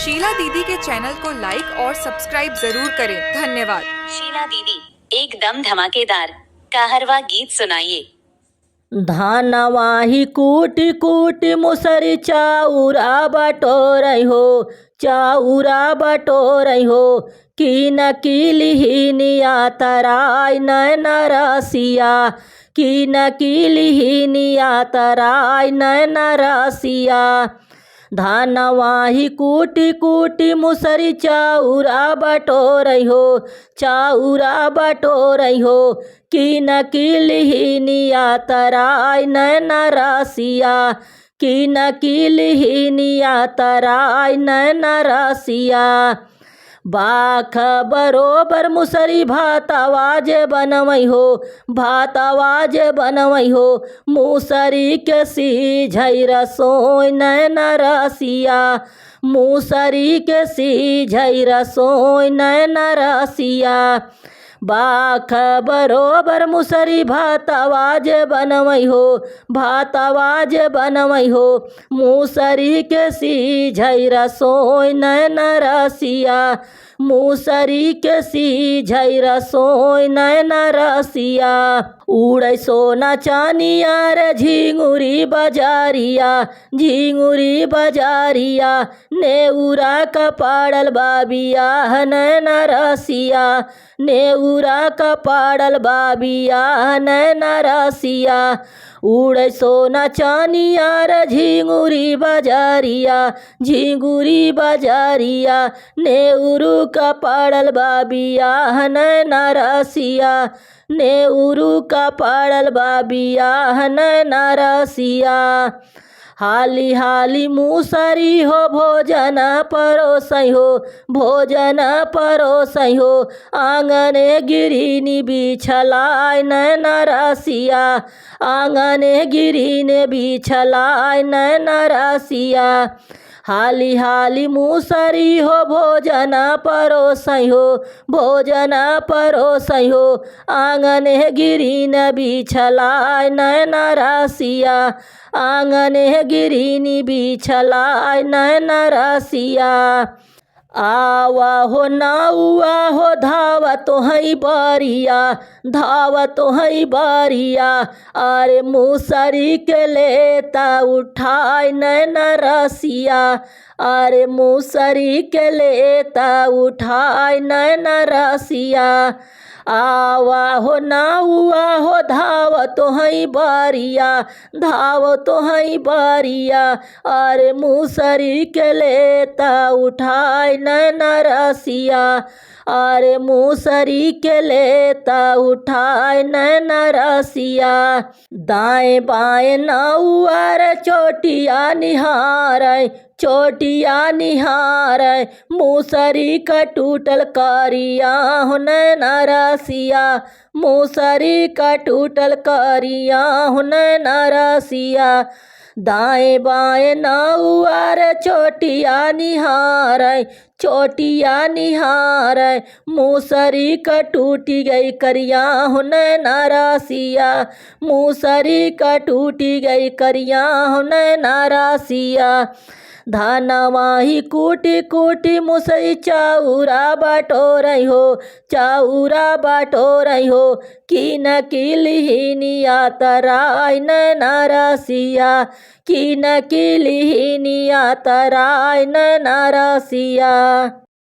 शीला दीदी के चैनल को लाइक और सब्सक्राइब जरूर करें। धन्यवाद। शीला दीदी एकदम धमाकेदार कहरवा गीत सुनाइए। धानवाही कूटी कूटी मुसरी चाउरा बटोरई हो, चाउरा बटोरई हो। की न किलिहिनिया तराई नैन रसिया, की न किलिहिनिया तराई नैन रसिया। धानवाही कूटी कूटी मुसरी चाउरा बटोरई हो, चाउरा बटोरई हो। की न किलिहिनिया तराई नैन रसिया, की न किलिहिनिया तराई नैन रसिया। बाख बरोबर मुसरी भातवा जे बनवई हो, भातवा जे बनवई हो। मुसरी के सीझई रसोई नैन रसिया, मुसरी के सीझई रसोई नैन रसिया। बाख बरोबर मुसरी भातवा जे बनवई हो, भातवा जे बनवई हो। मुसरी के सीझई रसोई नैन रसिया, मुसरी के सीझई रसोई नैन रसिया। उड़ै सोना चानिया रे झिंगुरी बजारिया, झिंगुरी बजारिया। नेउरा का पाड़ल बाबिया नैन रसिया, नेउरा का पाड़ल बाबिया नैन रसिया। उड़ै सोना चानिया रे झिंगुरी बजारिया, झिंगुरी बजारिया। नेउरू का पाड़ल बाबिया नैन रसिया, नेउरू का पाड़ल बाबिया नैन रसिया। हाली हाली मुसरी हो भोजन परोसई हो, भोजन परोसई हो। आंगने गिरिनी बिछलाई नैन रसिया, आंगने गिरिने बिछलाई नैन रसिया। हाली हाली मुसरी हो भोजन परोसई हो, भोजन परोसई हो। आंगने गिरिन बिछलाई नैन रसिया, आंगने गिरिनी बिछलाई नैन रसिया। आवा हो नाउआ हो धावत हई बारिया, धावत हई बारिया। अरे मुसरी के लेता उठाई नैन रसिया, अरे मुसरी के लेता उठाई नैन रसिया। आवा हो नाउआ हो धावत हई बारिया, धावत हई बारिया। अरे मुसरी के लेता उठाई नैन रसिया, अरे मुसरी के लेता उठाई नैन रसिया। दाएं बाएं नाउआ रे चोटिया निहारै, चोटिया निहारै। मुसरी का टूटल करिया हो नैन रसिया, मुसरी का टूटल करिया हो नैन रसिया। दाएं बाएं नाउआ रे चोटिया निहारै, चोटिया निहारै। मुसरी का टूटी गई करिया हो नैन रसिया, मुसरी का टूटी गई करिया हो नैन रसिया। धानवाही कूटी कूटी मुसरी चाउरा बटोरई हो, चाउरा बटोरई हो। की न किलिहिनिया तराई नैन रसिया, की न किलिहिनिया तराई नैन रसिया।